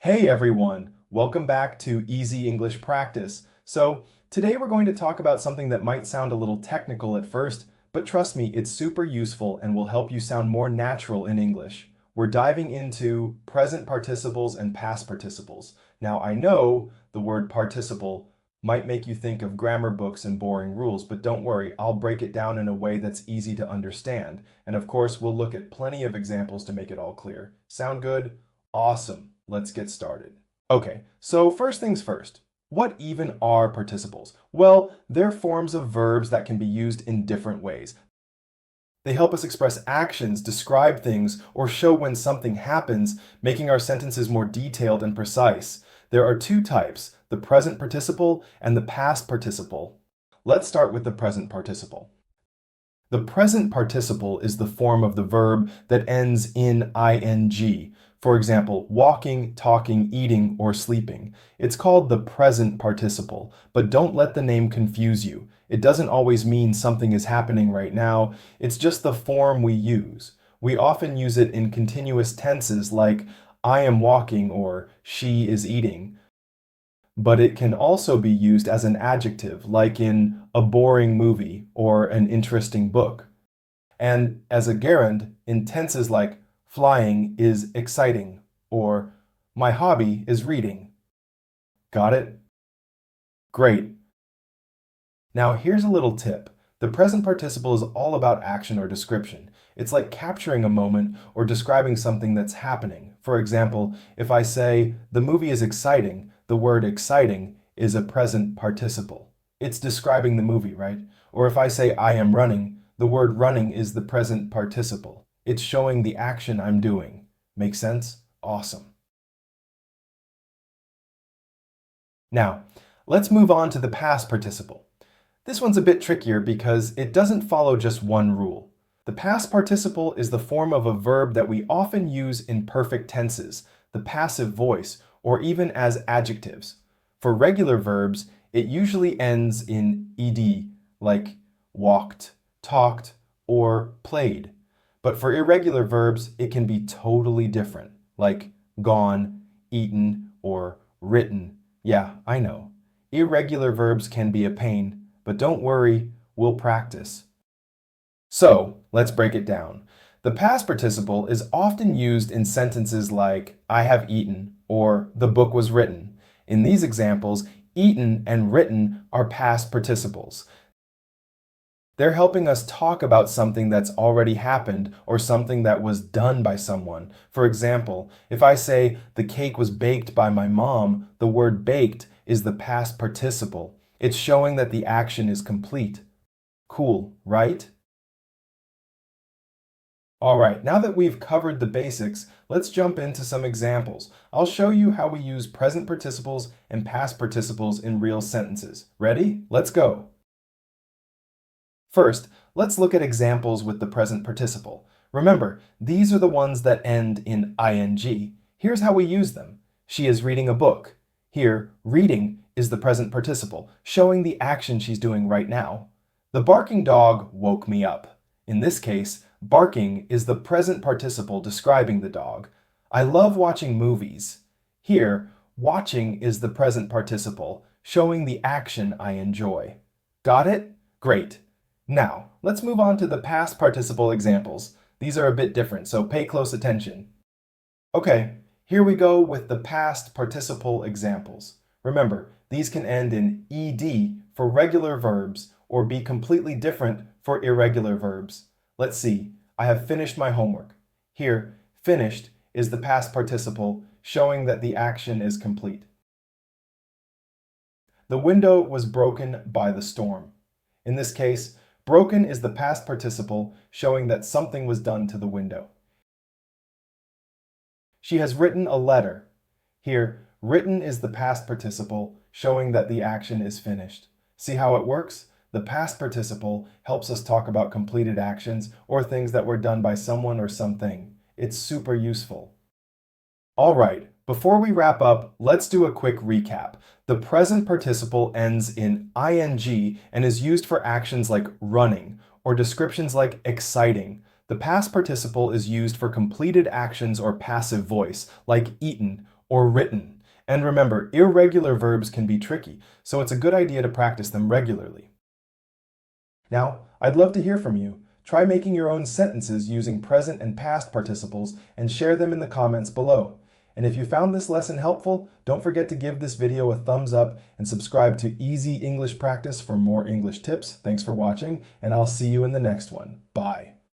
Hey everyone, welcome back to Easy English Practice. So, today we're going to talk about something that might sound a little technical at first, but trust me, it's super useful and will help you sound more natural in English. We're diving into present participles and past participles. Now, I know the word participle might make you think of grammar books and boring rules, but don't worry, I'll break it down in a way that's easy to understand. And of course, we'll look at plenty of examples to make it all clear. Sound good? Awesome. Let's get started. Okay, so first things first. What even are participles? Well, they're forms of verbs that can be used in different ways. They help us express actions, describe things, or show when something happens, making our sentences more detailed and precise. There are two types, the present participle and the past participle. Let's start with the present participle. The present participle is the form of the verb that ends in ing. For example, walking, talking, eating, or sleeping. It's called the present participle, but don't let the name confuse you. It doesn't always mean something is happening right now. It's just the form we use. We often use it in continuous tenses like I am walking or she is eating. But it can also be used as an adjective, like in a boring movie or an interesting book. And as a gerund, in tenses like flying is exciting or my hobby is reading. Got it? Great. Now here's a little tip. The present participle is all about action or description. It's like capturing a moment or describing something that's happening. For example, if I say, the movie is exciting, the word exciting is a present participle. It's describing the movie, right? Or if I say, I am running, the word running is the present participle. It's showing the action I'm doing. Make sense? Awesome. Now, let's move on to the past participle. This one's a bit trickier because it doesn't follow just one rule. The past participle is the form of a verb that we often use in perfect tenses, the passive voice, or even as adjectives. For regular verbs, it usually ends in ed, like walked, talked, or played. But for irregular verbs, it can be totally different, like gone, eaten, or written. Yeah, I know. Irregular verbs can be a pain, but don't worry, we'll practice. So, let's break it down. The past participle is often used in sentences like, I have eaten, or the book was written. In these examples, eaten and written are past participles. They're helping us talk about something that's already happened or something that was done by someone. For example, if I say, the cake was baked by my mom, the word baked is the past participle. It's showing that the action is complete. Cool, right? All right, now that we've covered the basics, let's jump into some examples. I'll show you how we use present participles and past participles in real sentences. Ready? Let's go. First, let's look at examples with the present participle. Remember, these are the ones that end in ing. Here's how we use them. She is reading a book. Here, reading is the present participle, showing the action she's doing right now. The barking dog woke me up. In this case, barking is the present participle describing the dog. I love watching movies. Here, watching is the present participle, showing the action I enjoy. Got it? Great. Now, let's move on to the past participle examples. These are a bit different, so pay close attention. Okay, here we go with the past participle examples. Remember, these can end in ed for regular verbs or be completely different for irregular verbs. Let's see. I have finished my homework. Here, finished is the past participle, showing that the action is complete. The window was broken by the storm. In this case, broken is the past participle, showing that something was done to the window. She has written a letter. Here, written is the past participle, showing that the action is finished. See how it works? The past participle helps us talk about completed actions or things that were done by someone or something. It's super useful. All right, before we wrap up, let's do a quick recap. The present participle ends in ing and is used for actions like running or descriptions like exciting. The past participle is used for completed actions or passive voice, like eaten or written. And remember, irregular verbs can be tricky, so it's a good idea to practice them regularly. Now, I'd love to hear from you. Try making your own sentences using present and past participles and share them in the comments below. And if you found this lesson helpful, don't forget to give this video a thumbs up and subscribe to Easy English Practice for more English tips. Thanks for watching, and I'll see you in the next one. Bye.